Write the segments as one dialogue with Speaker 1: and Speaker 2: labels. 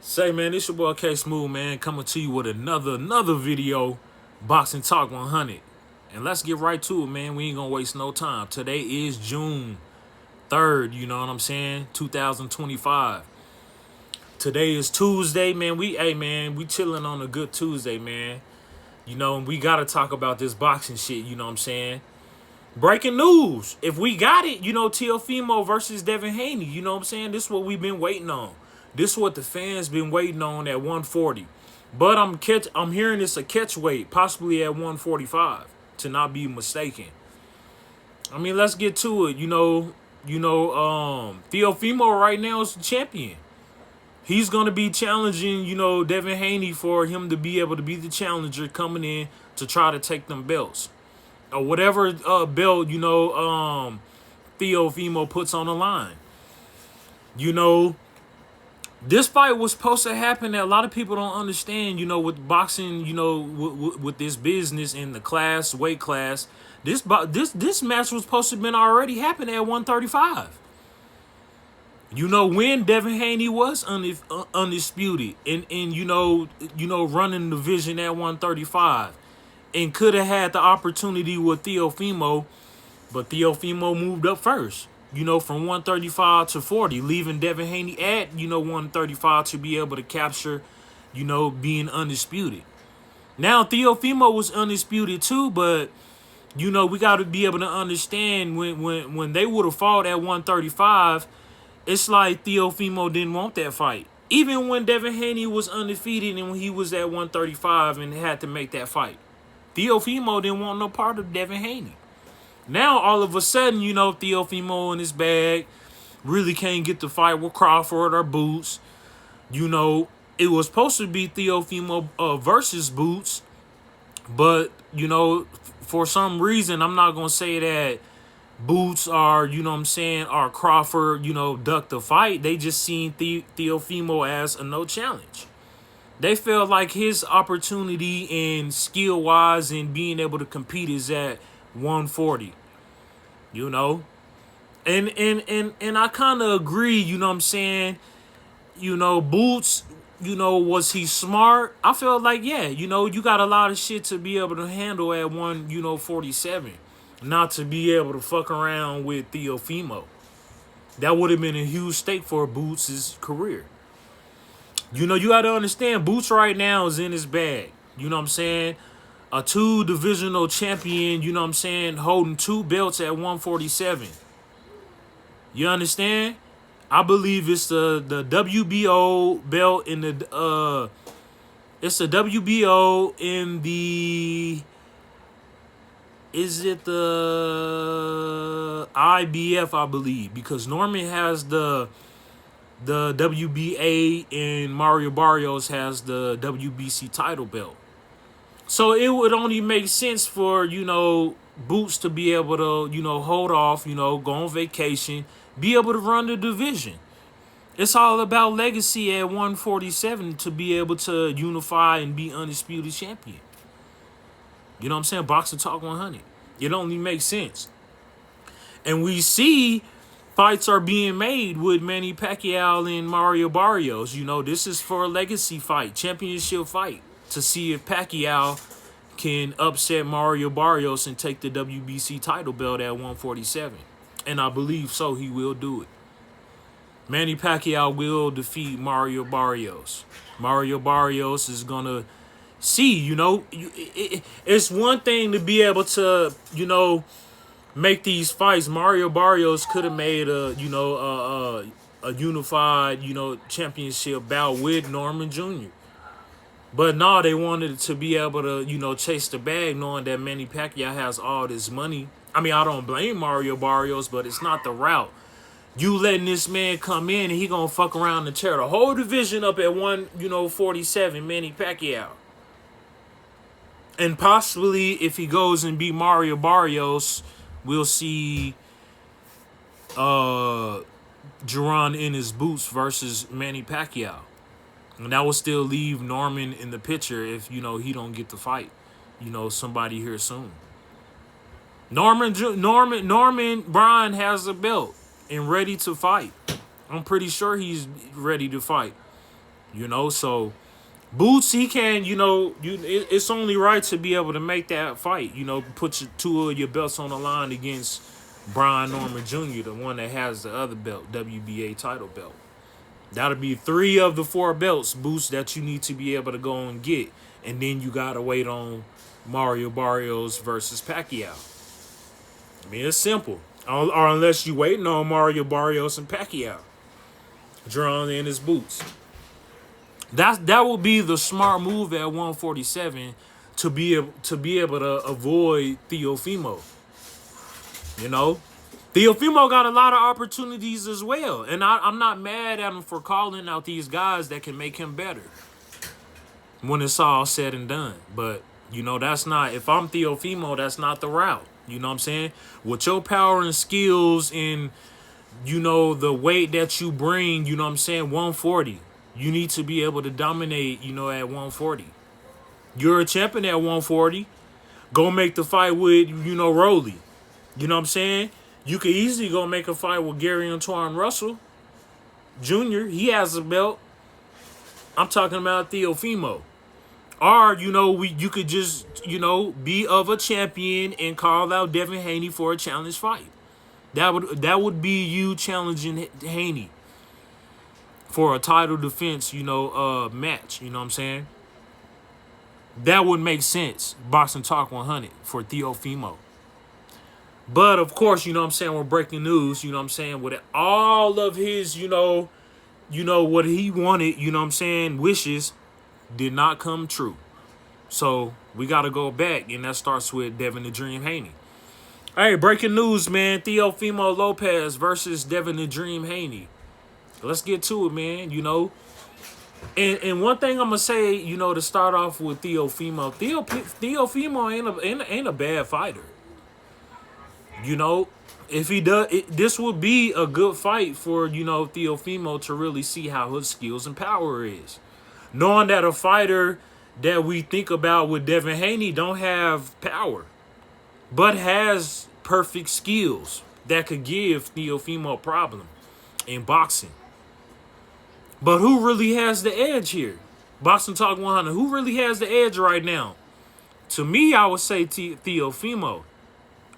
Speaker 1: Say, man, this your boy K Smooth, man, coming to you with another video, Boxing Talk 100. And let's get right to it, man. We ain't gonna waste no time. Today is June 3rd, you know what I'm saying? 2025. Today is Tuesday, man. We chilling on a good Tuesday, man. You know, and we gotta talk about this boxing shit, you know what I'm saying? Breaking news. If we got it, you know, Teofimo versus Devin Haney. You know what I'm saying? This is what we've been waiting on. This is what the fans been waiting on at 140. But I'm hearing it's a catch weight, possibly at 145, to not be mistaken. I mean, let's get to it. Teofimo right now is the champion. He's gonna be challenging, you know, Devin Haney for him to be able to be the challenger coming in to try to take them belts. Or whatever belt, Teofimo puts on the line. You know, this fight was supposed to happen that a lot of people don't understand, you know, with boxing, you know, with this business in the weight class. This match was supposed to have been already happening at 135. You know, when Devin Haney was undisputed and running the division at 135. And could have had the opportunity with Teofimo, but Teofimo moved up first, you know, from 135 to 40, leaving Devin Haney at, 135 to be able to capture, you know, being undisputed. Now, Teofimo was undisputed too, but, you know, we got to be able to understand when they would have fought at 135, it's like Teofimo didn't want that fight. Even when Devin Haney was undefeated and when he was at 135 and had to make that fight. Teofimo didn't want no part of Devin Haney. Now, all of a sudden, you know, Teofimo in his bag really can't get the fight with Crawford or Boots. You know, it was supposed to be Teofimo versus Boots. But, you know, for some reason, I'm not going to say that Boots are, or Crawford, duck the fight. They just seen Teofimo as a no challenge. They felt like his opportunity in skill-wise and being able to compete is at 140, you know? And I kind of agree, you know what I'm saying? You know, Boots, was he smart? I felt like, yeah, you got a lot of shit to be able to handle at 147. Not to be able to fuck around with Teofimo. That would have been a huge stake for Boots' career. You know, you got to understand, Boots right now is in his bag. You know what I'm saying? A 2-divisional champion, you know what I'm saying, holding 2 belts at 147. You understand? I believe it's the WBO belt in the it's the WBO in the, is it the IBF, I believe, because Norman has the WBA and Mario Barrios has the WBC title belt. So it would only make sense for, Boots to be able to, hold off, go on vacation, be able to run the division. It's all about legacy at 147 to be able to unify and be undisputed champion. You know what I'm saying? Boxing Talk 100. It only makes sense. And we see fights are being made with Manny Pacquiao and Mario Barrios. You know, this is for a legacy fight, championship fight, to see if Pacquiao can upset Mario Barrios and take the WBC title belt at 147. And I believe so, he will do it. Manny Pacquiao will defeat Mario Barrios. Mario Barrios is going to see, it's one thing to be able to, make these fights. Mario Barrios could have made a unified, championship bout with Norman Jr. But no, they wanted to be able to, chase the bag, knowing that Manny Pacquiao has all this money. I mean, I don't blame Mario Barrios, but it's not the route. You letting this man come in and he gonna fuck around and tear the whole division up at 147, Manny Pacquiao. And possibly if he goes and beat Mario Barrios, we'll see Jerron in his boots versus Manny Pacquiao. And that will still leave Norman in the picture if, he don't get the fight. Somebody here soon. Norman Bryan has a belt and ready to fight. I'm pretty sure he's ready to fight. You know, so Boots, he can, it's only right to be able to make that fight. You know, put two of your belts on the line against Brian Norman Jr., the one that has the other belt, WBA title belt. That'll be 3 of the 4 belts, Boots, that you need to be able to go and get. And then you got to wait on Mario Barrios versus Pacquiao. I mean, it's simple. Or unless you waiting on Mario Barrios and Pacquiao. Drawn in his Boots. That would be the smart move at 147 to be able to avoid Teofimo. You know, Teofimo got a lot of opportunities as well, and I'm not mad at him for calling out these guys that can make him better when it's all said and done. But that's not, if I'm Teofimo, that's not the route. You know what I'm saying? With your power and skills and the weight that you bring, 140. You need to be able to dominate, at 140. You're a champion at 140. Go make the fight with, Rolly. You know what I'm saying? You could easily go make a fight with Gary Antoine Russell Jr. He has a belt. I'm talking about Teofimo. Or, you could just, be of a champion and call out Devin Haney for a challenge fight. That would be you challenging Haney for a title defense, match. You know what I'm saying? That would make sense. Boxing Talk 100 for Teofimo. But, of course, we're breaking news, with all of his, what he wanted, wishes did not come true. So, we got to go back, and that starts with Devin the Dream Haney. Hey, breaking news, man. Teofimo Lopez versus Devin the Dream Haney. Let's get to it, man. And one thing I'm gonna say, to start off with Teofimo, Teofimo ain't a bad fighter. If he does, this would be a good fight for Teofimo to really see how his skills and power is. Knowing that a fighter that we think about with Devin Haney don't have power, but has perfect skills that could give Teofimo a problem in boxing. But who really has the edge here? Boxing Talk 100. Who really has the edge right now? To me, I would say Teofimo.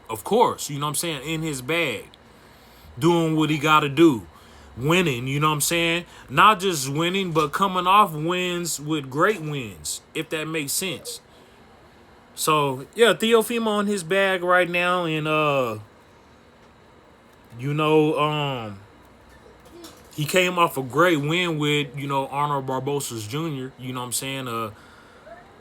Speaker 1: Of course, in his bag. Doing what he got to do. Winning, Not just winning, but coming off wins with great wins, if that makes sense. So, yeah, Teofimo in his bag right now. And, he came off a great win with, Arnold Barbosa Jr.,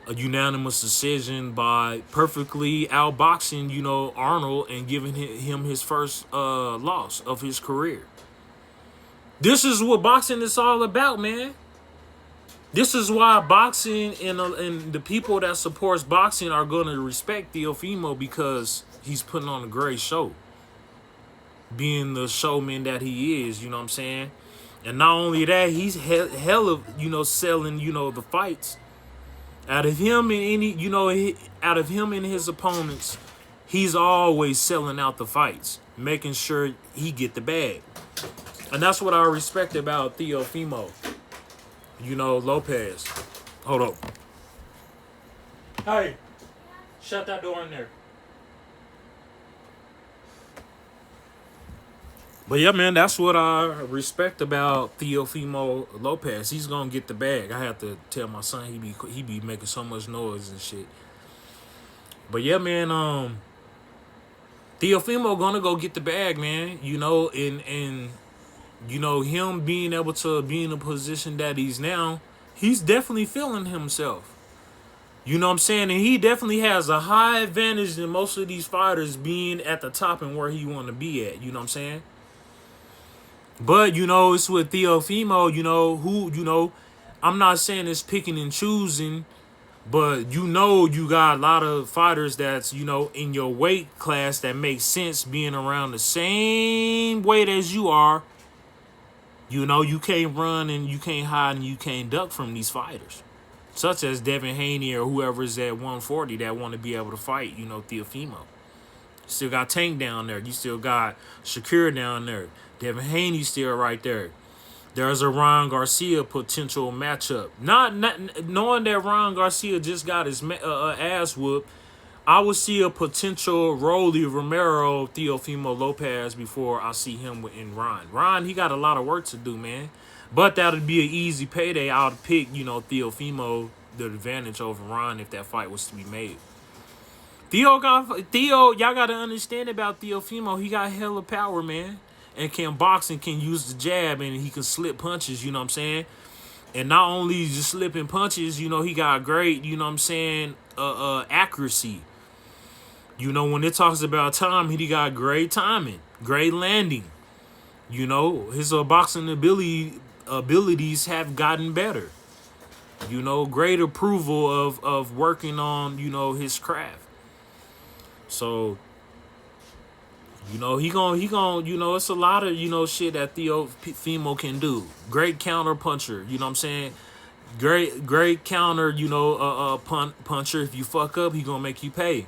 Speaker 1: a unanimous decision by perfectly outboxing, Arnold and giving him his first loss of his career. This is what boxing is all about, man. This is why boxing and the people that supports boxing are going to respect Teofimo, because he's putting on a great show. Being the showman that he is, And not only that, he's hella, selling, the fights. Out of him and his opponents, he's always selling out the fights, making sure he get the bag. And that's what I respect about Teofimo. Lopez. Hold up. Hey, shut that door in there. But yeah, man, that's what I respect about Teofimo Lopez. He's gonna get the bag. I have to tell my son he be making so much noise and shit. But yeah, man, Teofimo gonna go get the bag, man. And him being able to be in the position that he's now, he's definitely feeling himself. You know what I'm saying? And he definitely has a high advantage than most of these fighters being at the top and where he want to be at. You know what I'm saying? But, it's with Teofimo, who, I'm not saying it's picking and choosing, but you got a lot of fighters that's, in your weight class that makes sense being around the same weight as you are. You can't run and you can't hide and you can't duck from these fighters. Such as Devin Haney or whoever's at 140 that want to be able to fight, Teofimo. Still got Tank down there. You still got Shakur down there. Devin Haney still right there. There's a Ron Garcia potential matchup. Not knowing that Ron Garcia just got his ass whooped, I would see a potential Rolly Romero Teofimo Lopez before I see him in Ron. Ron, he got a lot of work to do, man. But that would be an easy payday. I would pick, Teofimo the advantage over Ron if that fight was to be made. Y'all got to understand about Teofimo. He got hella power, man, and can box and can use the jab, and he can slip punches. You know what I'm saying? And not only just slipping punches, he got great, accuracy. When it talks about time, he got great timing, great landing. His boxing abilities have gotten better. Great approval of working on, his craft. So, he gon', it's a lot of, shit that Teofimo can do. Great counter puncher, you know what I'm saying? Great counter, puncher. If you fuck up, he gonna make you pay.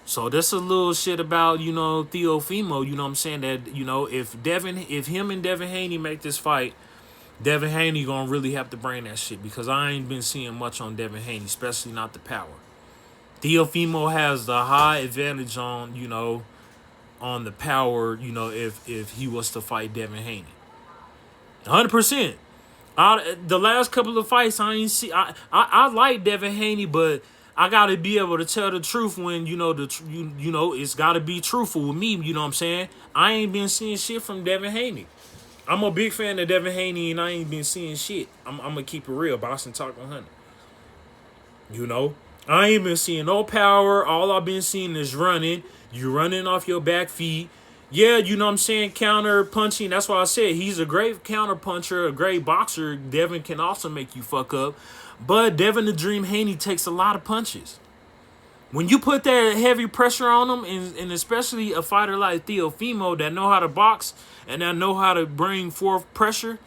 Speaker 1: So that's a little shit about, Teofimo, you know what I'm saying? That, if him and Devin Haney make this fight, Devin Haney gonna really have to bring that shit, because I ain't been seeing much on Devin Haney, especially not the power. Teofimo has the high advantage on, on the power, if he was to fight Devin Haney. 100%. The last couple of fights, I ain't see. I like Devin Haney, but I gotta be able to tell the truth when it's gotta be truthful with me. You know what I'm saying? I ain't been seeing shit from Devin Haney. I'm a big fan of Devin Haney, and I ain't been seeing shit. I'm gonna keep it real. Boxing Talk 100. I ain't been seeing no power. All I've been seeing is running. You running off your back feet. Yeah, you know what I'm saying? Counter punching. That's why I said he's a great counter puncher, a great boxer. Devin can also make you fuck up. But Devin the Dream Haney takes a lot of punches. When you put that heavy pressure on him, and especially a fighter like Teofimo that know how to box and that know how to bring forth pressure,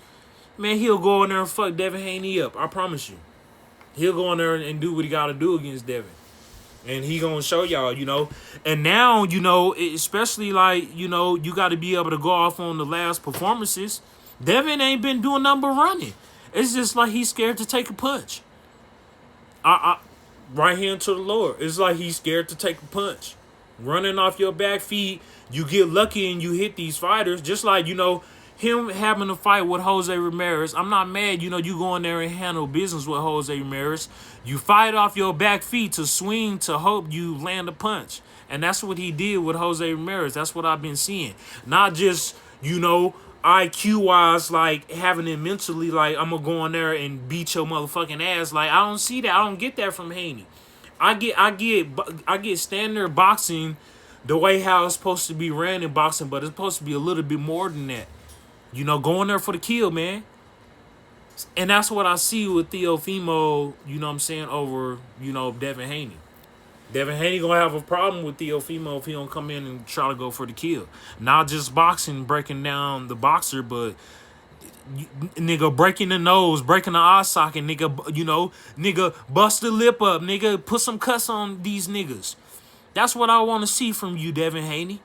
Speaker 1: man, he'll go in there and fuck Devin Haney up. I promise you. He'll go in there and do what he got to do against Devin. And he going to show y'all, And now, especially like, you got to be able to go off on the last performances. Devin ain't been doing nothing but running. It's just like he's scared to take a punch. Right hand to the Lord. It's like he's scared to take a punch. Running off your back feet, you get lucky and you hit these fighters. Just like, him having a fight with Jose Ramirez. I'm not mad, you go in there and handle business with Jose Ramirez. You fight off your back feet to swing to hope you land a punch. And that's what he did with Jose Ramirez. That's what I've been seeing. Not just, IQ-wise, like, having it mentally, like, I'm going to go in there and beat your motherfucking ass. Like, I don't see that. I don't get that from Haney. I get standard boxing the way how it's supposed to be ran in boxing, but it's supposed to be a little bit more than that. Going there for the kill, man. And that's what I see with Teofimo, over, Devin Haney. Devin Haney going to have a problem with Teofimo if he don't come in and try to go for the kill. Not just boxing, breaking down the boxer, but, nigga, breaking the nose, breaking the eye socket, nigga, nigga, bust the lip up, nigga, put some cuts on these niggas. That's what I want to see from you, Devin Haney.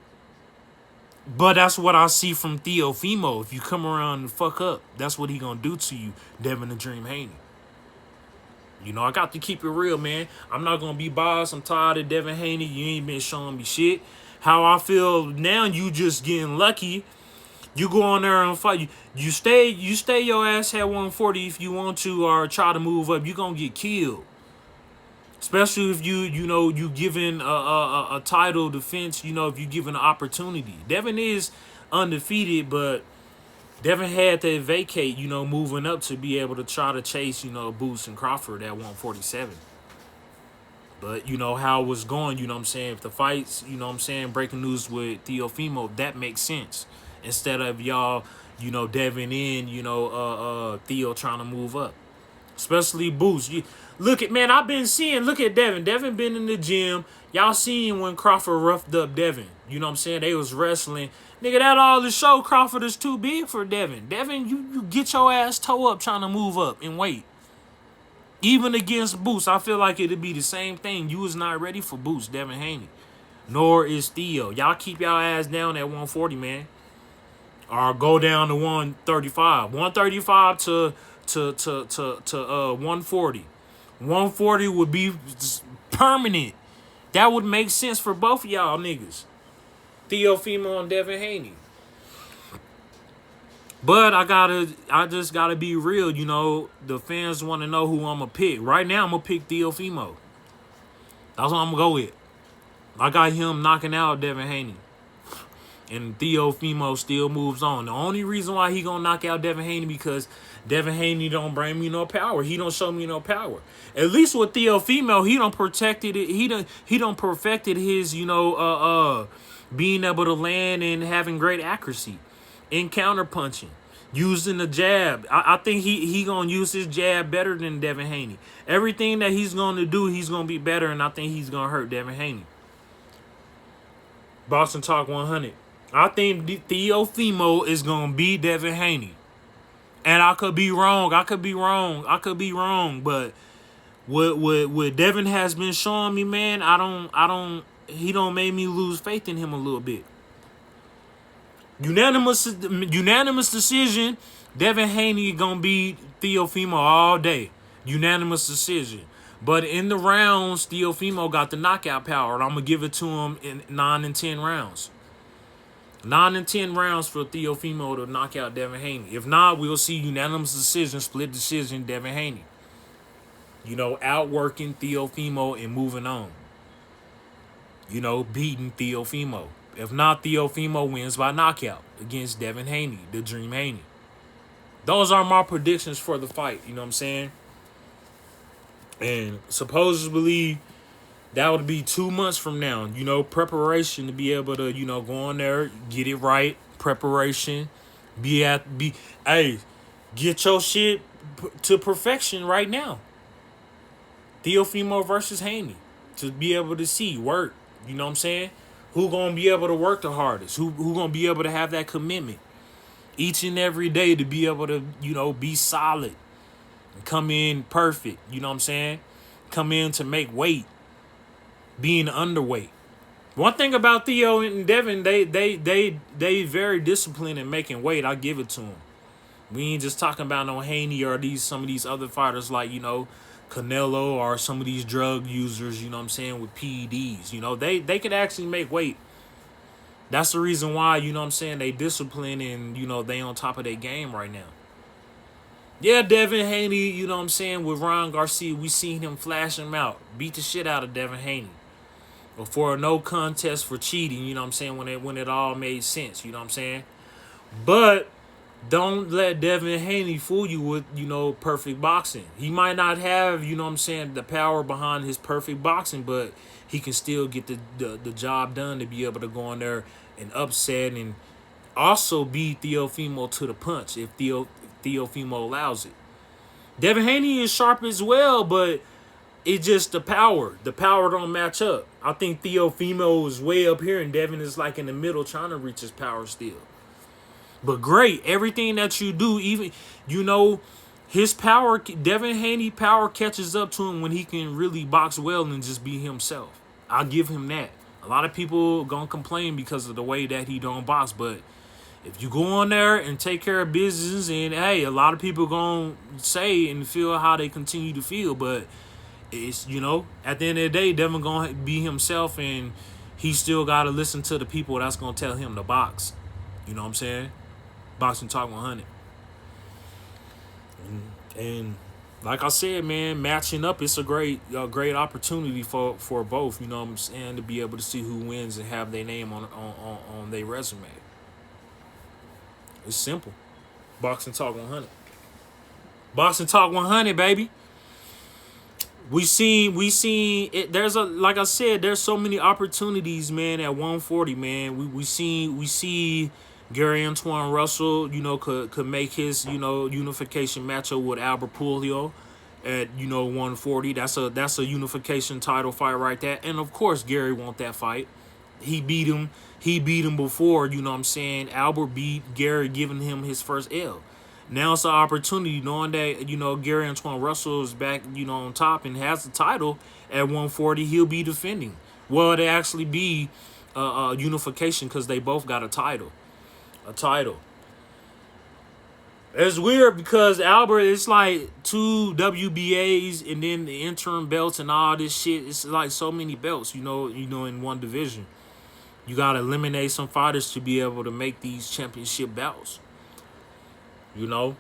Speaker 1: But that's what I see from Teofimo. If you come around and fuck up, that's what he gonna do to you, Devin the Dream Haney. I got to keep it real, man. I'm not gonna be biased. I'm tired of Devin Haney. You ain't been showing me shit. How I feel now, you just getting lucky. You go on there and fight. You stay your ass at 140 if you want to, or try to move up. You gonna get killed. Especially if you given a title defense, if you given an opportunity. Devin is undefeated, but Devin had to vacate, moving up to be able to try to chase, Boots and Crawford at 147. But, how it was going, what I'm saying? If the fights, what I'm saying, breaking news with Teofimo, that makes sense. Instead of y'all, Devin in, Theo trying to move up. Especially Boots. Look at Devin. Devin been in the gym. Y'all seen when Crawford roughed up Devin. You know what I'm saying? They was wrestling. Nigga, that all to show Crawford is too big for Devin. Devin, you get your ass toe up trying to move up and wait. Even against Boots, I feel like it'd be the same thing. You was not ready for Boots, Devin Haney. Nor is Theo. Y'all keep y'all ass down at 140, man. or go down to 135. 135 to 140. 140 would be permanent. That would make sense for both of y'all niggas. Teofimo and Devin Haney. But I just gotta be real, you know. The fans want to know who I'm gonna pick. Right now, I'm gonna pick Teofimo. That's what I'm gonna go with. I got him knocking out Devin Haney, and Teofimo still moves on. The only reason why he gonna knock out Devin Haney because Devin Haney don't bring me no power. He don't show me no power. At least with Teofimo, he don't protected it. He don't perfected his, you know, being able to land and having great accuracy in counter punching, using the jab. I think he gonna use his jab better than Devin Haney. Everything that he's gonna do, he's gonna be better, and I think he's gonna hurt Devin Haney. Boston Talk 100. I think Teofimo is gonna beat Devin Haney, and I could be wrong. But what Devin has been showing me, man, he don't make me lose faith in him a little bit. Unanimous decision. Devin Haney gonna beat Teofimo all day. Unanimous decision. But in the rounds, Teofimo got the knockout power, and I'm gonna give it to him in 9 and 10 rounds. 9 and 10 rounds for Teofimo to knock out Devin Haney. If not, we'll see unanimous decision, split decision, Devin Haney. You know, outworking Teofimo and moving on. You know, beating Teofimo. If not, Teofimo wins by knockout against Devin Haney, the Dream Haney. Those are my predictions for the fight, you know what I'm saying? And supposedly, that would be 2 months from now. You know, preparation to be able to, you know, go on there, get it right. Preparation. Hey, get your shit to perfection right now. Teofimo versus Haney. To be able to see, work. You know what I'm saying? Who gonna be able to work the hardest? Who gonna be able to have that commitment each and every day to be able to, you know, be solid and come in perfect. You know what I'm saying? Come in to make weight, being underweight. One thing about Theo and Devin, they very disciplined in making weight. I give it to them. We ain't just talking about no Haney or some of these other fighters like, you know, Canelo or some of these drug users, you know what I'm saying, with PEDs. You know, they could actually make weight. That's the reason why, you know what I'm saying, they discipline and, you know, they on top of their game right now. Yeah, Devin Haney, you know what I'm saying, with Ryan Garcia, we seen him flash him out. Beat the shit out of Devin Haney. Before a no contest for cheating, you know what I'm saying, when it all made sense, you know what I'm saying. But don't let Devin Haney fool you with, you know, perfect boxing. He might not have, you know what I'm saying, the power behind his perfect boxing, but he can still get the job done to be able to go in there and upset and also beat Teofimo to the punch if Teofimo allows it. Devin Haney is sharp as well, but it's just the power. The power don't match up. I think Teofimo is way up here and Devin is like in the middle trying to reach his power still. But great, everything that you do, even, you know, his power, Devin Haney power catches up to him when he can really box well and just be himself. I'll give him that. A lot of people gonna complain because of the way that he don't box, but if you go on there and take care of business, and hey, a lot of people gonna say and feel how they continue to feel, but it's, you know, at the end of the day, Devin gonna be himself, and he still gotta listen to the people that's gonna tell him to box. You know what I'm saying? Boxing Talk 100. And like I said, man, matching up, it's a great opportunity for both, you know what I'm saying, to be able to see who wins and have their name on their resume. It's simple. Boxing Talk 100. Boxing Talk 100, baby. We seen it. Like I said, there's so many opportunities, man, at 140, man. We see Gary Antoine Russell, you know, could make his, you know, unification matchup with Albert Pujols at, you know, 140. That's a unification title fight right there. And of course, Gary want that fight. He beat him before, you know what I'm saying. Albert beat Gary, giving him his first L. Now it's an opportunity, knowing that, you know, Gary Antoine Russell is back, you know, on top and has the title at 140. He'll be defending. Well, they actually be unification because they both got a title. It's weird because Albert, it's like 2 WBAs and then the interim belts and all this shit. It's like so many belts, in one division. You gotta eliminate some fighters to be able to make these championship bouts. You know,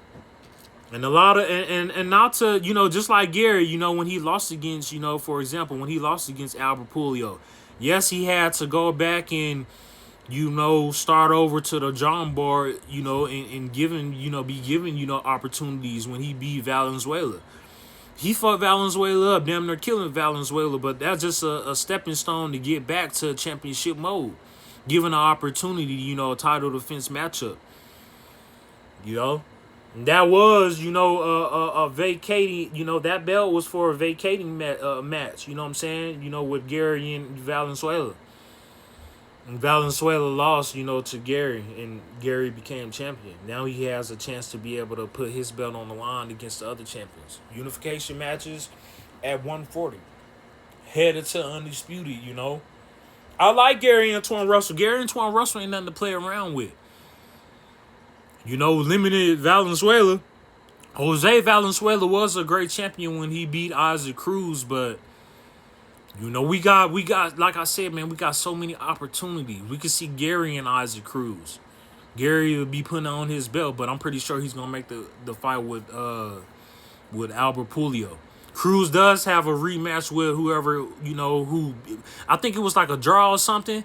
Speaker 1: and a lot of and not to just like Gary, when he lost against for example when he lost against Albert Puello, yes he had to go back and start over to the drawing board, and be given, opportunities when he beat Valenzuela. He fought Valenzuela up, damn near killing Valenzuela, but that's just a stepping stone to get back to championship mode. Given an opportunity, a title defense matchup. That was, a vacating, that belt was for a vacating match, you know what I'm saying? With Gary and Valenzuela. And Valenzuela lost, to Gary, and Gary became champion. Now he has a chance to be able to put his belt on the line against the other champions. Unification matches at 140. Headed to undisputed, I like Gary Antoine Russell. Gary Antoine Russell ain't nothing to play around with. Limited Valenzuela. Jose Valenzuela was a great champion when he beat Isaac Cruz, but we got like I said, man, we got so many opportunities. We could see Gary and Isaac Cruz. Gary will be putting on his belt, but I'm pretty sure he's gonna make the fight with Albert Puello. Cruz does have a rematch with whoever, who I think it was like a draw or something.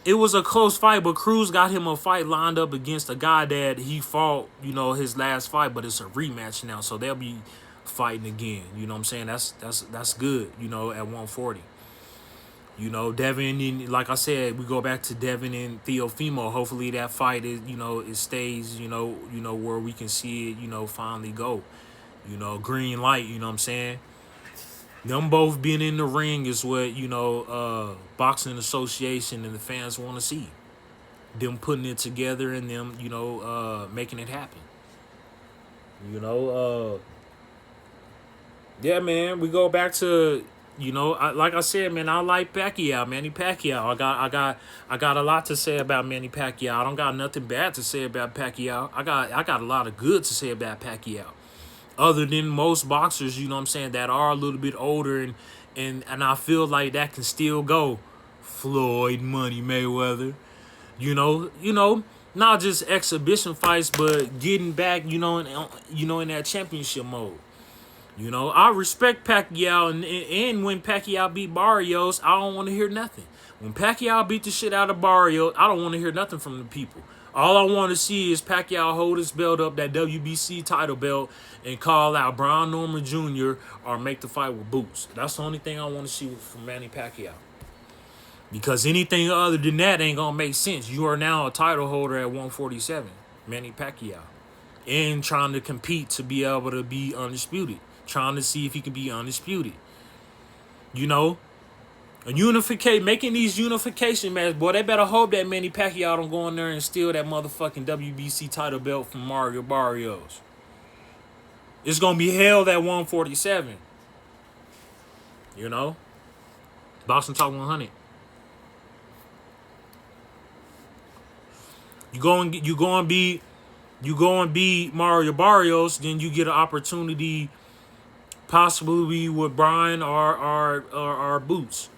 Speaker 1: It was a close fight, but Cruz got him a fight lined up against a guy that he fought, his last fight, but it's a rematch now, so they'll be fighting again. You know what I'm saying? That's good, at 140. Devin, and like I said, we go back to Devin and Teofimo. Hopefully that fight is, it stays, where we can see it, finally go. Green light, you know what I'm saying? Them both being in the ring is what, Boxing Association and the fans want to see. Them putting it together and them, making it happen. Yeah, man, we go back to, like I said, man, I like Pacquiao, Manny Pacquiao. I got a lot to say about Manny Pacquiao. I don't got nothing bad to say about Pacquiao. I got a lot of good to say about Pacquiao. Other than most boxers, that are a little bit older and I feel like that can still go. Floyd Money Mayweather. Not just exhibition fights, but getting back, in that championship mode. I respect Pacquiao, and when Pacquiao beat Barrios, I don't want to hear nothing. When Pacquiao beat the shit out of Barrios, I don't want to hear nothing from the people. All I want to see is Pacquiao hold his belt up, that WBC title belt, and call out Brian Norman Jr. or make the fight with boots. That's the only thing I want to see from Manny Pacquiao. Because anything other than that ain't going to make sense. You are now a title holder at 147, Manny Pacquiao. And trying to compete to be able to be undisputed. Trying to see if he can be undisputed. Making these unification matches, boy, they better hope that Manny Pacquiao don't go in there and steal that motherfucking WBC title belt from Mario Barrios. It's going to be held at 147. Boxing Talk 100. You go and beat Mario Barrios, then you get an opportunity possibly with Brian or Boots.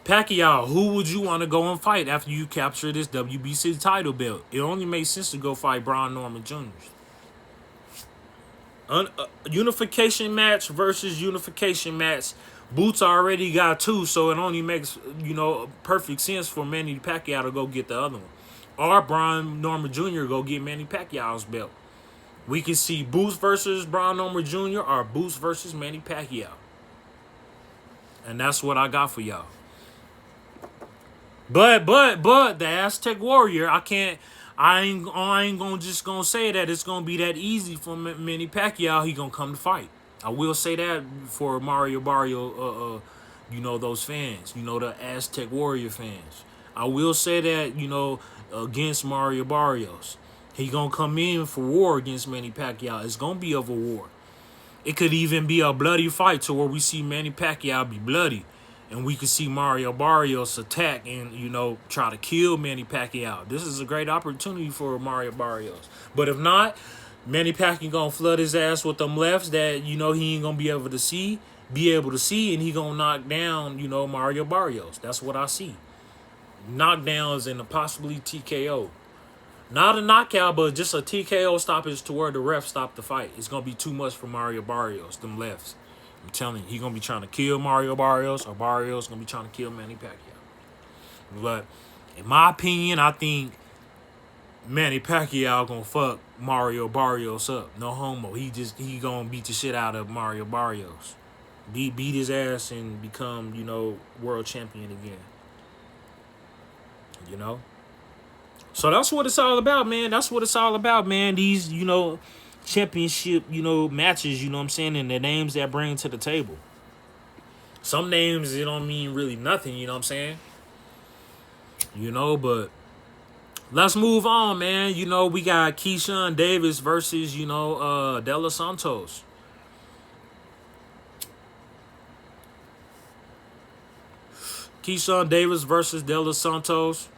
Speaker 1: Pacquiao, who would you want to go and fight after you capture this WBC title belt? It only makes sense to go fight Brian Norman Jr. Unification match versus unification match. Boots already got 2, so it only makes, perfect sense for Manny Pacquiao to go get the other one. Or Brian Norman Jr. go get Manny Pacquiao's belt. We can see Boots versus Brian Norman Jr. or Boots versus Manny Pacquiao. And that's what I got for y'all. But the Aztec Warrior, I ain't gonna say that it's gonna be that easy for Manny Pacquiao. He gonna come to fight. I will say that for Mario Barrio, those fans, the Aztec Warrior fans. I will say that, against Mario Barrios. He gonna come in for war against Manny Pacquiao. It's gonna be of a war. It could even be a bloody fight to where we see Manny Pacquiao be bloody. And we could see Mario Barrios attack and, try to kill Manny Pacquiao. This is a great opportunity for Mario Barrios. But if not, Manny Pacquiao gonna flood his ass with them lefts that he ain't gonna be able to see, and he gonna knock down Mario Barrios. That's what I see. Knockdowns and a possibly TKO. Not a knockout, but just a TKO stoppage to where the ref stopped the fight. It's gonna be too much for Mario Barrios. Them lefts. I'm telling you, he gonna be trying to kill Mario Barrios, or Barrios gonna be trying to kill Manny Pacquiao. But in my opinion, I think Manny Pacquiao gonna fuck Mario Barrios up. No homo. He gonna beat the shit out of Mario Barrios. Beat his ass and become, world champion again. So that's what it's all about, man. That's what it's all about, man. These, championship, matches, what I'm saying, and the names that bring to the table. Some names, it don't mean really nothing, what I'm saying? But let's move on, man. We got Keyshawn Davis versus, De Los Santos. Keyshawn Davis versus De Los Santos.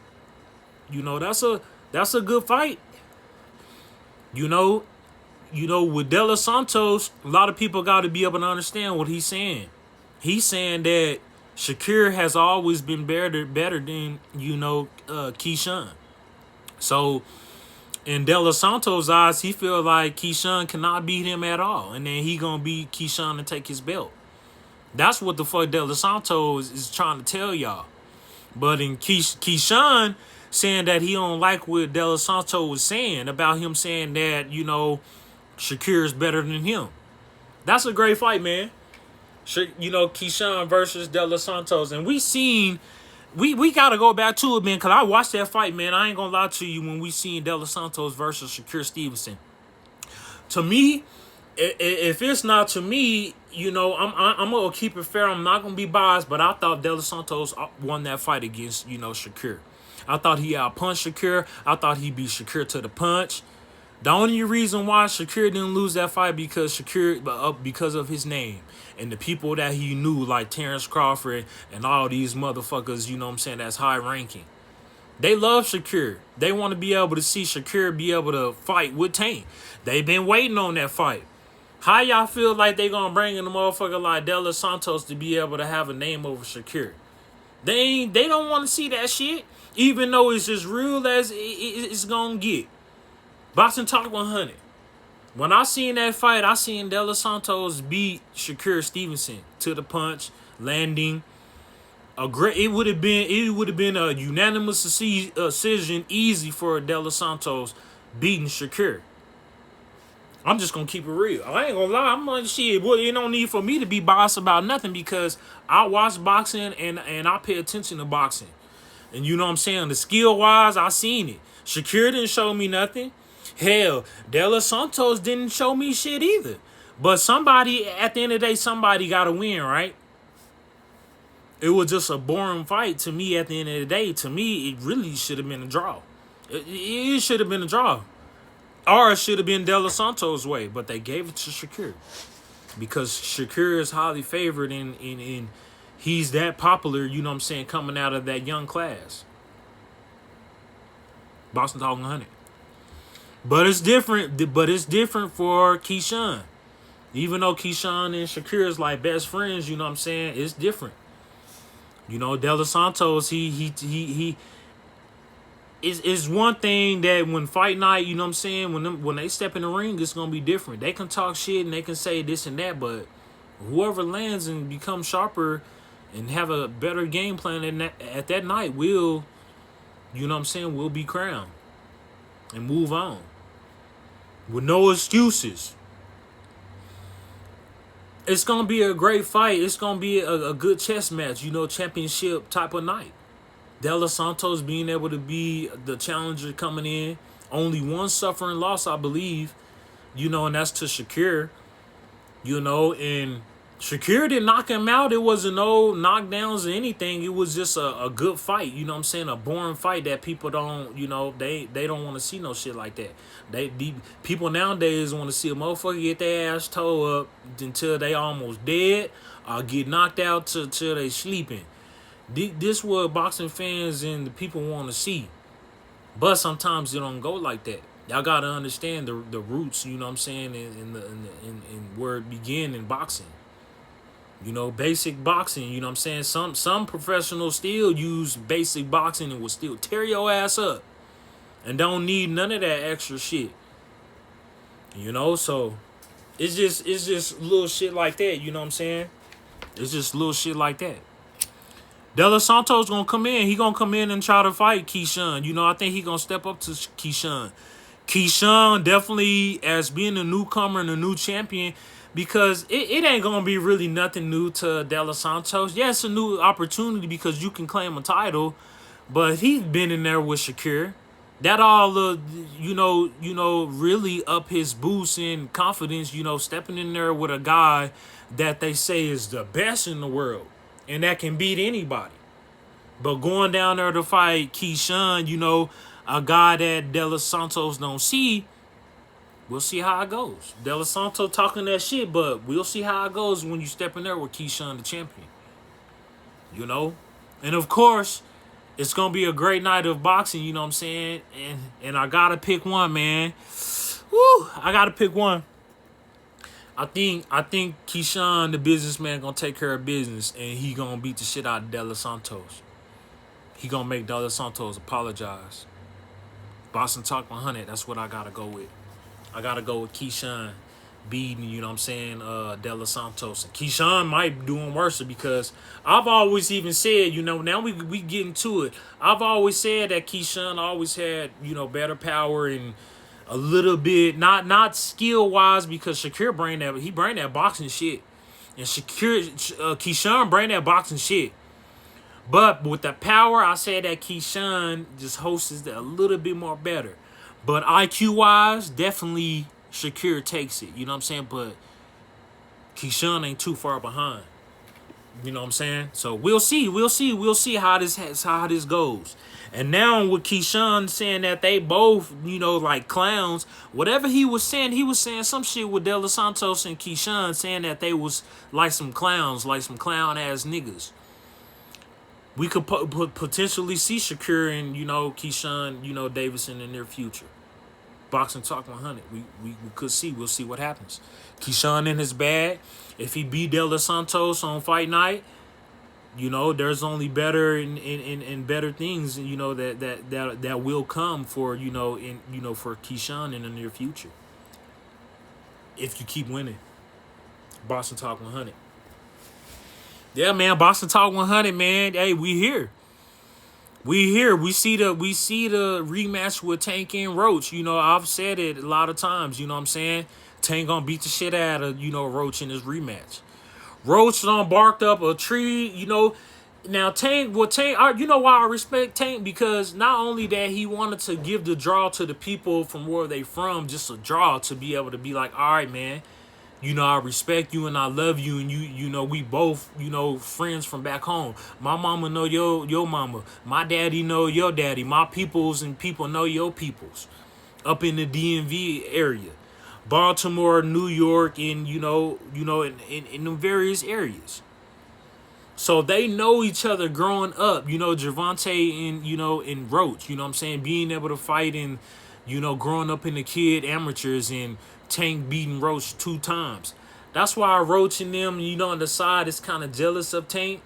Speaker 1: That's a good fight. With De Los Santos, a lot of people got to be able to understand what he's saying. He's saying that Shakir has always been better than, Keyshawn. So, in De Los Santos' eyes, he feel like Keyshawn cannot beat him at all. And then he going to beat Keyshawn and take his belt. That's what the fuck De Los Santos is trying to tell y'all. But in Keyshawn saying that he don't like what De Los Santos was saying about him saying that, Shakir is better than him. That's a great fight, man. Keyshawn versus De Los Santos. And we got to go back to it, man, because I watched that fight, man. I ain't going to lie to you when we seen De Los Santos versus Shakir Stevenson. To me, if it's not to me, I'm going to keep it fair. I'm not going to be biased, but I thought De Los Santos won that fight against, Shakir. I thought he outpunched Shakir. I thought he beat Shakir to the punch. The only reason why Shakir didn't lose that fight because of his name and the people that he knew, like Terrence Crawford and all these motherfuckers, that's high ranking. They love Shakir. They want to be able to see Shakir be able to fight with Tank. They've been waiting on that fight. How y'all feel like they gonna bring in a motherfucker like De Los Santos to be able to have a name over Shakir? They don't want to see that shit, even though it's as real as it's gonna get. Boxing Talk 100. When I seen that fight, I seen De Los Santos beat Shakir Stevenson to the punch, landing. It would have been a unanimous decision, easy for De Los Santos beating Shakir. I'm just gonna keep it real. I ain't gonna lie. I'm like, shit. Well, it don't need for me to be biased about nothing because I watch boxing and I pay attention to boxing. And you know what I'm saying? The skill wise, I seen it. Shakir didn't show me nothing. Hell, De Los Santos didn't show me shit either. But somebody, at the end of the day, somebody got to win, right? It was just a boring fight to me at the end of the day. To me, it really should have been a draw. It should have been a draw. Or it should have been De Los Santos' way. But they gave it to Shakir. Because Shakir is highly favored and he's that popular, coming out of that young class. Boxing Talk 100. But it's different for Keyshawn. Even though Keyshawn and Shakir is like best friends, it's different. De Los Santos, he is one thing that when fight night, when they step in the ring, it's gonna be different. They can talk shit and they can say this and that, but whoever lands and becomes sharper and have a better game plan at that night will, will be crowned and move on. With no excuses. It's going to be a great fight. It's going to be a good chess match, championship type of night. De Los Santos being able to be the challenger coming in. Only one suffering loss, I believe, and that's to Shakir. And Shakir didn't knock him out. It wasn't no knockdowns or anything. It was just a good fight. A boring fight that people don't, they don't want to see no shit like that. People nowadays want to see a motherfucker get their ass towed up until they almost dead or get knocked out till they sleeping. This what boxing fans and the people want to see. But sometimes it don't go like that. Y'all gotta understand the roots, you know what I'm saying, in where it began in boxing. You know, basic boxing, you know what I'm saying? Some professionals still use basic boxing and will still tear your ass up. And don't need none of that extra shit. You know, so it's just little shit like that, you know what I'm saying? It's just little shit like that. De Los Santos gonna come in. He gonna come in and try to fight Keyshawn. You know, I think he gonna step up to Keyshawn. Keyshawn definitely as being a newcomer and a new champion, because it ain't gonna be really nothing new to De Los Santos. Yeah, it's a new opportunity because you can claim a title, but he's been in there with Shakir. That all really up his boost and confidence, stepping in there with a guy that they say is the best in the world and that can beat anybody. But going down there to fight Keyshawn, a guy that De Los Santos don't see, we'll see how it goes. De Los Santos talking that shit, but we'll see how it goes when you step in there with Keyshawn the champion. And of course, it's going to be a great night of boxing, you know what I'm saying? And I got to pick one, man. Woo! I got to pick one. I think Keyshawn, the businessman, going to take care of business, and he going to beat the shit out of De Los Santos. He going to make De Los Santos apologize. Boston Talk 100, that's what I got to go with. I got to go with Keyshawn beating, you know what I'm saying, De Los Santos. And Keyshawn might do him worse because I've always even said, now we get into it. I've always said that Keyshawn always had, better power and a little bit, not skill-wise, because Shakir bring that boxing shit. And Keyshawn bring that boxing shit. But with the power, I said that Keyshawn just hosts it a little bit more better. But IQ-wise, definitely Shakir takes it. You know what I'm saying? But Keyshawn ain't too far behind. You know what I'm saying? So we'll see how this goes. And now with Keyshawn saying that they both, like clowns, whatever he was saying some shit with De Los Santos and Keyshawn, saying that they was like some clowns, like some clown-ass niggas. We could potentially see Shakir and, Keyshawn, Davidson in the near future. Boxing Talk 100. We could see. We'll see what happens. Keyshawn in his bag. If he beat De Los Santos on fight night, there's only better and better things, that will come for, for Keyshawn in the near future. If you keep winning. Boston Talk 100. Yeah, man, Boston Talk 100, man. Hey, we here. We see the rematch with Tank and Roach. I've said it a lot of times, you know what I'm saying? Tank gonna beat the shit out of, Roach in this rematch. Roach done barked up a tree, Now Tank, you know why I respect Tank? Because not only that he wanted to give the draw to the people from where they from, just a draw to be able to be like, all right, man, I respect you and I love you, and we both, friends from back home. My mama know your mama. My daddy know your daddy. My peoples and people know your peoples. Up in the DMV area. Baltimore, New York, and in the various areas. So they know each other growing up, Gervonta and Roach, you know what I'm saying? Being able to fight and, growing up in the kid amateurs and Tank beating Roach 2 times. That's why Roach and them, on the side is kind of jealous of Tank.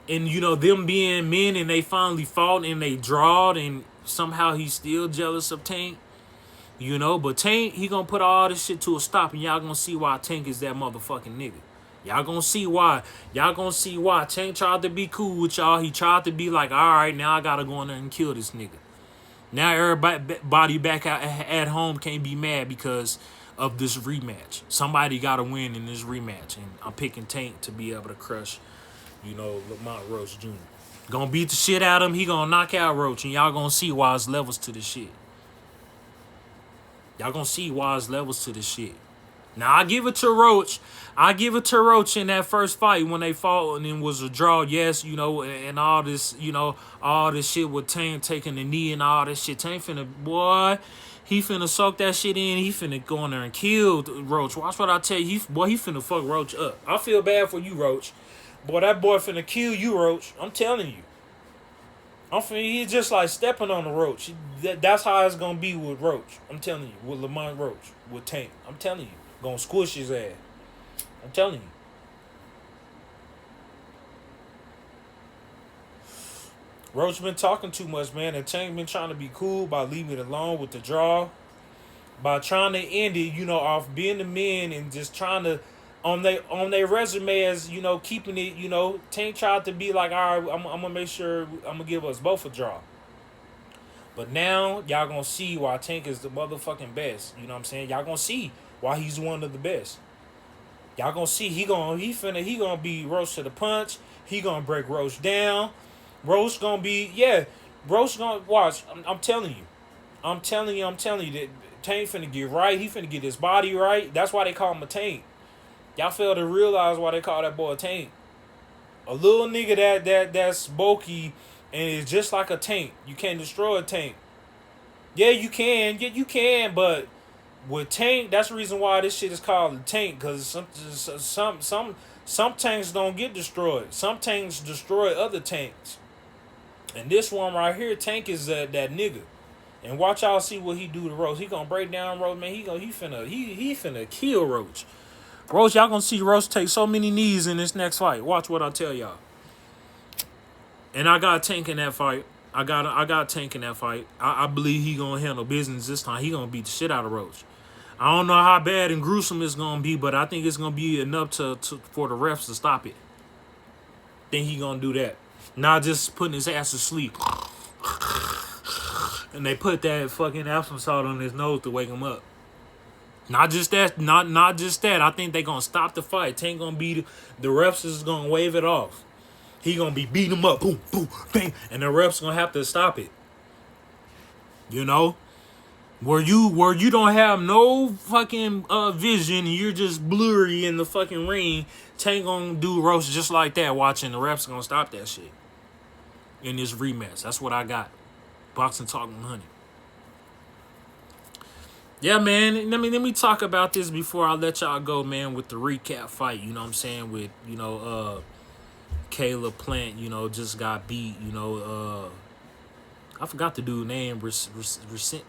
Speaker 1: And, them being men and they finally fought and they drawed and somehow he's still jealous of Tank. But Tank, he gonna put all this shit to a stop and y'all gonna see why Tank is that motherfucking nigga. Y'all gonna see why. Tank tried to be cool with y'all. He tried to be like, all right, now I gotta go in there and kill this nigga. Now everybody back at home can't be mad because of this rematch. Somebody gotta win in this rematch. And I'm picking Tank to be able to crush, Lamont Roach Jr. Gonna beat the shit out of him. He gonna knock out Roach. And y'all gonna see why there's levels to this shit. Now, I give it to Roach. In that first fight when they fought and it was a draw, yes, and all this, all this shit with Tank taking the knee and all this shit. Tank he finna soak that shit in. He finna go in there and kill Roach. Watch what I tell you. He finna fuck Roach up. I feel bad for you, Roach. Boy, that boy finna kill you, Roach. I'm telling you. He's just like stepping on the roach. That's how it's gonna be with Roach. I'm telling you, with Lamont Roach, with Tank. I'm telling you, gonna squish his ass. I'm telling you. Roach been talking too much, man, and Tank been trying to be cool by leaving it alone with the draw, by trying to end it, off being the men and just trying to on their resume as keeping it. Tank tried to be like, all right, I'm gonna make sure I'm gonna give us both a draw. But now y'all gonna see why Tank is the motherfucking best. You know what I'm saying? Y'all gonna see why he's one of the best. Y'all gonna see he gonna be Roach to the punch. He gonna break Roach down. Roach gonna be Roach gonna watch. I'm telling you. I'm telling you that Tank finna get right. He finna get his body right. That's why they call him a Tank. Y'all fail to realize why they call that boy a Tank. A little nigga that's bulky and is just like a tank. You can't destroy a tank. Yeah, you can. Yeah, you can. But with tank, that's the reason why this shit is called a tank. Because some tanks don't get destroyed. Some tanks destroy other tanks. And this one right here, Tank is that nigga. And watch y'all see what he do to Roach. He gonna break down Roach, man. He finna kill Roach. Roach, y'all gonna see Roach take so many knees in this next fight. Watch what I tell y'all. And I got Tank in that fight. I got Tank in that fight. I believe he gonna handle business this time. He gonna beat the shit out of Roach. I don't know how bad and gruesome it's gonna be, but I think it's gonna be enough for the refs to stop it. Think he gonna do that. Not just putting his ass to sleep. And they put that fucking Epsom salt on his nose to wake him up. Not just that. Not just that. I think they gonna stop the fight. Tank gonna be the refs is gonna wave it off. He gonna be beating him up, boom, boom, bang, and the refs gonna have to stop it. Where you don't have no fucking vision, you're just blurry in the fucking ring. Tank gonna do Roach just like that. Watching the refs gonna stop that shit in this rematch. That's what I got. Boxing Talking Honey. Yeah, man. Let me talk about this before I let y'all go, man. With the recap fight, you know what I'm saying? With Caleb Plant, just got beat. I forgot the dude's name.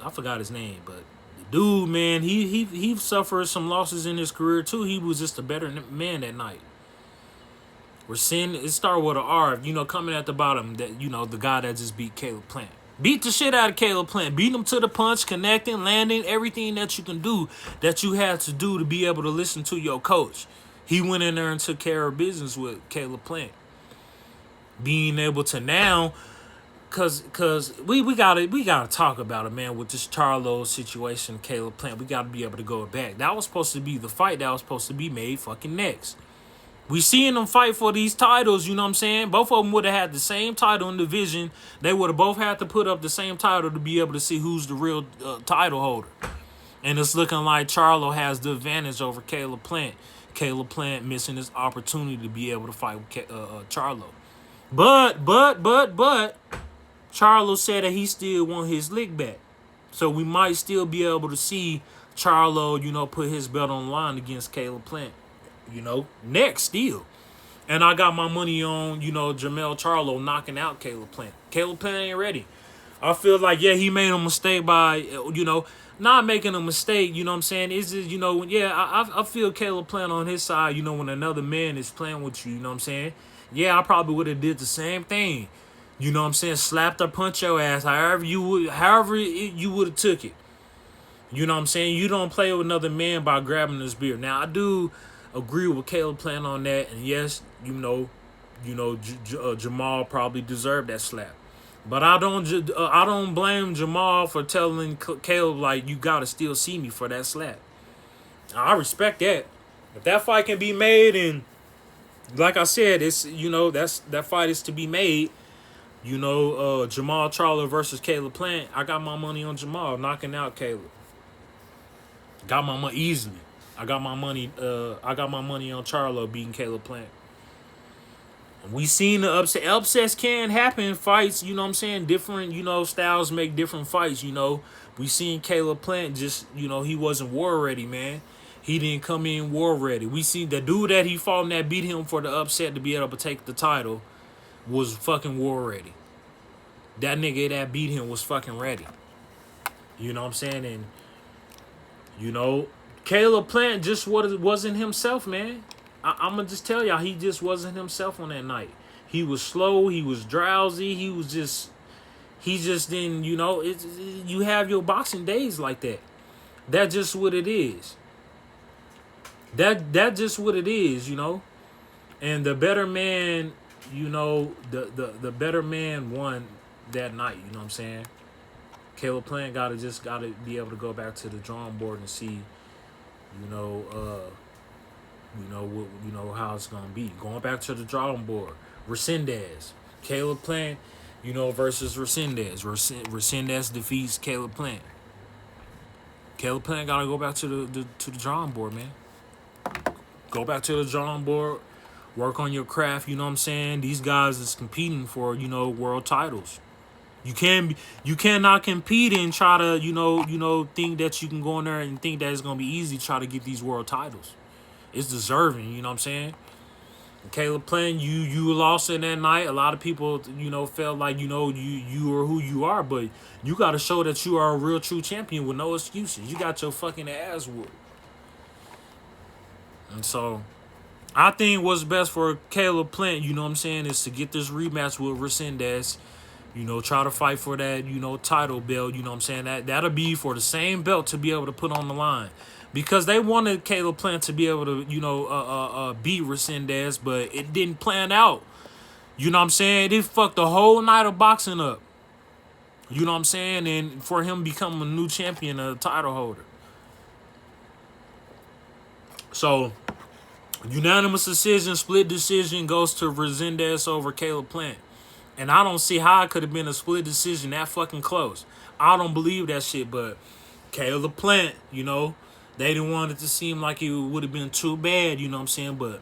Speaker 1: I forgot his name, but the dude, man, he suffered some losses in his career too. He was just a better man that night. It started with an R. Coming at the bottom, that the guy that just beat Caleb Plant. Beat the shit out of Caleb Plant. Beat him to the punch, connecting, landing, everything that you can do, that you had to do to be able to listen to your coach. He went in there and took care of business with Caleb Plant. Being able to now, cause we gotta talk about it, man, with this Charlo situation, Caleb Plant. We gotta be able to go back. That was supposed to be the fight that was supposed to be made fucking next. We seeing them fight for these titles, you know what I'm saying? Both of them would have had the same title in the division. They would have both had to put up the same title to be able to see who's the real title holder. And it's looking like Charlo has the advantage over Caleb Plant. Caleb Plant missing his opportunity to be able to fight with Charlo. But Charlo said that he still want his lick back. So we might still be able to see Charlo, put his belt on the line against Caleb Plant. Next still. And I got my money on, Jamel Charlo knocking out Caleb Plant. Caleb Plant ain't ready. I feel like, he made a mistake by, not making a mistake, you know what I'm saying? It's just, I feel Caleb Plant on his side, when another man is playing with you, you know what I'm saying? Yeah, I probably would have did the same thing. You know what I'm saying? Slapped or punch your ass, however you would have took it. You know what I'm saying? You don't play with another man by grabbing his beard. Now, I do agree with Caleb Plant on that, and yes, Jamal probably deserved that slap, but I don't blame Jamal for telling Caleb like, you gotta still see me for that slap. I respect that. If that fight can be made, and like I said, it's that fight is to be made. Jamal Charlo versus Caleb Plant. I got my money on Jamal knocking out Caleb. Got my money easily. I got my money on Charlo beating Caleb Plant. We seen the upset. Upsets can happen in fights, you know what I'm saying? Different, styles make different fights, We seen Caleb Plant just, he wasn't war ready, man. He didn't come in war ready. We seen the dude that he fought and that beat him for the upset to be able to take the title was fucking war ready. that nigga that beat him was fucking ready. You know what I'm saying? And, you know, Caleb Plant just wasn't himself, man. I'm going to just tell y'all, he just wasn't himself on that night. He was slow. He was drowsy. He just didn't, you know, you have your boxing days like that. That's just what it is. That just what it is, you know. And the better man, you know, the better man won that night, you know what I'm saying? Caleb Plant gotta be able to go back to the drawing board and see, how it's gonna be. Going back to the drawing board. Resendez. Caleb Plant, versus Resendez. Resendez defeats Caleb Plant. Caleb Plant gotta go back to the drawing board, man. Go back to the drawing board. Work on your craft, you know what I'm saying? These guys is competing for, world titles. You cannot compete and try to, think that you can go in there and think that it's gonna be easy to try to get these world titles. It's deserving, you know what I'm saying? Caleb Plant, you lost in that night. A lot of people, felt like, you are who you are, but you gotta show that you are a real true champion with no excuses. You got your fucking ass whooped. And so I think what's best for Caleb Plant, you know what I'm saying, is to get this rematch with Resendez. Try to fight for that, title belt. You know what I'm saying? That'll be for the same belt to be able to put on the line. Because they wanted Caleb Plant to be able to, beat Resendez, but it didn't plan out. You know what I'm saying? It fucked the whole night of boxing up. You know what I'm saying? And for him becoming a new champion, a title holder. So, unanimous decision, split decision goes to Resendez over Caleb Plant. And I don't see how it could have been a split decision that fucking close. I don't believe that shit, but Caleb Plant, they didn't want it to seem like it would have been too bad, you know what I'm saying? But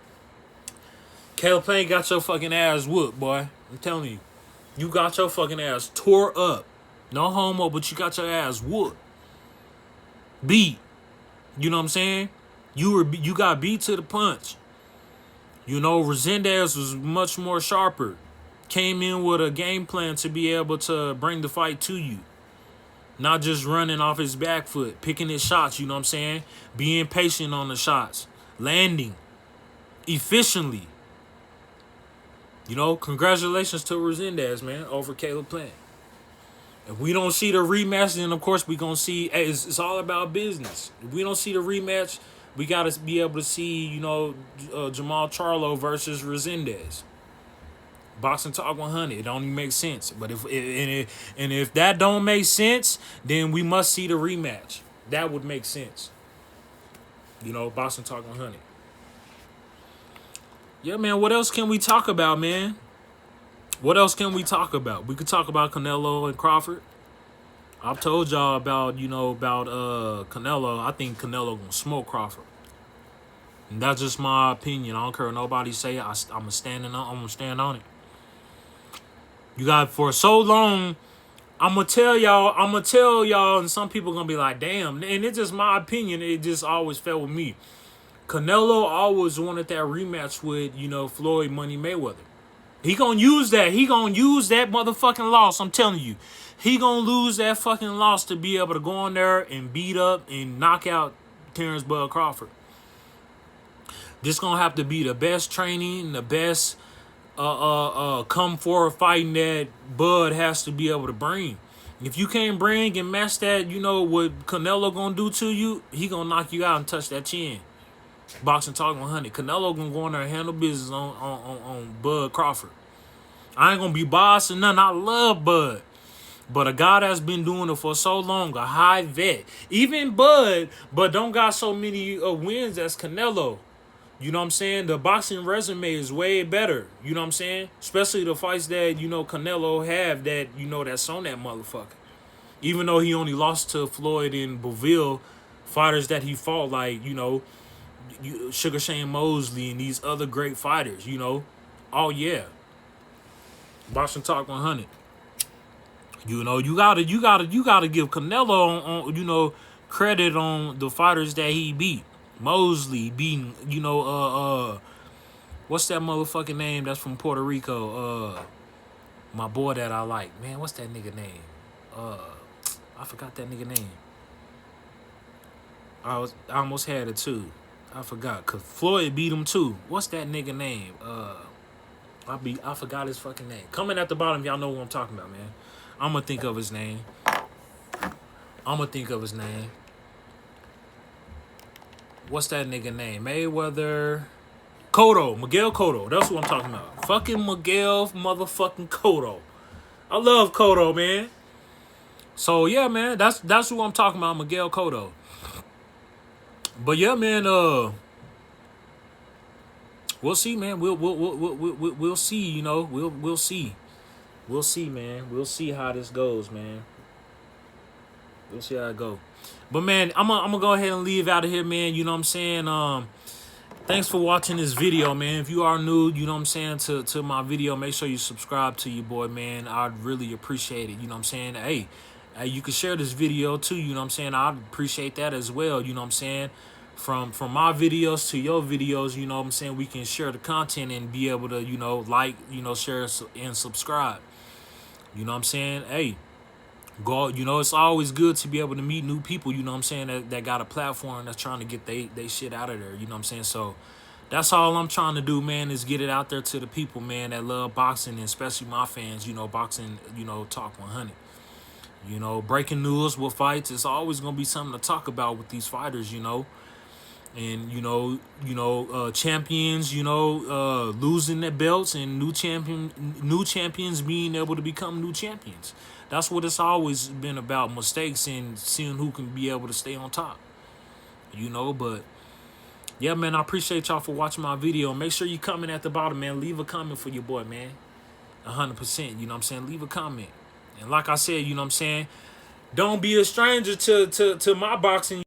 Speaker 1: Caleb Plant got your fucking ass whooped, boy. I'm telling you. You got your fucking ass tore up. No homo, but you got your ass whooped. Beat. You know what I'm saying? You got beat to the punch. Resendez was much more sharper. Came in with a game plan to be able to bring the fight to you. Not just running off his back foot, picking his shots, you know what I'm saying? Being patient on the shots. Landing efficiently. Congratulations to Resendez, man, over Caleb Plant. If we don't see the rematch, then of course we're going to see, hey, it's all about business. If we don't see the rematch, we got to be able to see, Jamal Charlo versus Resendez. Boxing Talk 100. It don't even make sense. But if that don't make sense, then we must see the rematch. That would make sense. Boxing Talk 100. Yeah, man. What else can we talk about, man? What else can we talk about? We could talk about Canelo and Crawford. I've told y'all about Canelo. I think Canelo gonna smoke Crawford. And that's just my opinion. I don't care what nobody say. I'm gonna stand on it. You got for so long, I'm gonna tell y'all, and some people gonna be like, damn, and it's just my opinion, it just always fell with me. Canelo always wanted that rematch with, Floyd Money Mayweather. He gonna use that motherfucking loss, I'm telling you. He gonna lose that fucking loss to be able to go in there and beat up and knock out Terrence Bud Crawford. This gonna have to be the best training, the best come forward fighting that Bud has to be able to bring. If you can't bring and match that, what Canelo gonna do to you, he gonna knock you out and touch that chin. Boxing Talk 100. Canelo gonna go in there and handle business on Bud Crawford. I ain't gonna be boss or nothing. I love Bud. But a guy that's been doing it for so long, a high vet. Even Bud, but don't got so many wins as Canelo. You know what I'm saying? The boxing resume is way better. You know what I'm saying? Especially the fights that, Canelo have that, that's on that motherfucker. Even though he only lost to Floyd and Boville, fighters that he fought like, Sugar Shane Mosley and these other great fighters, Oh, yeah. Boxing Talk 100. You gotta give Canelo on credit on the fighters that he beat. Mosley beating, what's that motherfucking name that's from Puerto Rico? My boy that I like, man, what's that nigga name? I forgot that nigga name. I almost had it too. I forgot, cause Floyd beat him too. What's that nigga name? I forgot his fucking name. Coming at the bottom, y'all know what I'm talking about, man. I'ma think of his name. What's that nigga name? Mayweather. Miguel Cotto. That's what I'm talking about. Fucking Miguel motherfucking Cotto. I love Cotto, man. So yeah, man, that's who I'm talking about, Miguel Cotto. But yeah, man, we'll see, man. We'll see, you know. We'll see. We'll see, man. We'll see how this goes, man. We'll see how it go. But man, I'm gonna go ahead and leave out of here, man. You know what I'm saying? Thanks for watching this video, man. If you are new, you know what I'm saying, to my video, make sure you subscribe to your boy, man. I'd really appreciate it. You know what I'm saying? Hey, you can share this video too, you know what I'm saying? I'd appreciate that as well, you know what I'm saying? From my videos to your videos, you know what I'm saying? We can share the content and be able to, you know, like, you know, share and subscribe. You know what I'm saying? Hey, go, you know, it's always good to be able to meet new people, you know what I'm saying, that got a platform that's trying to get they shit out of there, you know what I'm saying? So that's all I'm trying to do, man, is get it out there to the people, man, that love boxing, and especially my fans, you know, boxing, you know, talk 100. You know, breaking news with fights, it's always going to be something to talk about with these fighters, you know. And, champions, you know, losing their belts, and new champions being able to become new champions. That's what it's always been about, mistakes and seeing who can be able to stay on top. You know, but yeah, man, I appreciate y'all for watching my video. Make sure you comment at the bottom, man. Leave a comment for your boy, man. 100%, you know what I'm saying? Leave a comment. And like I said, you know what I'm saying? Don't be a stranger to my boxing.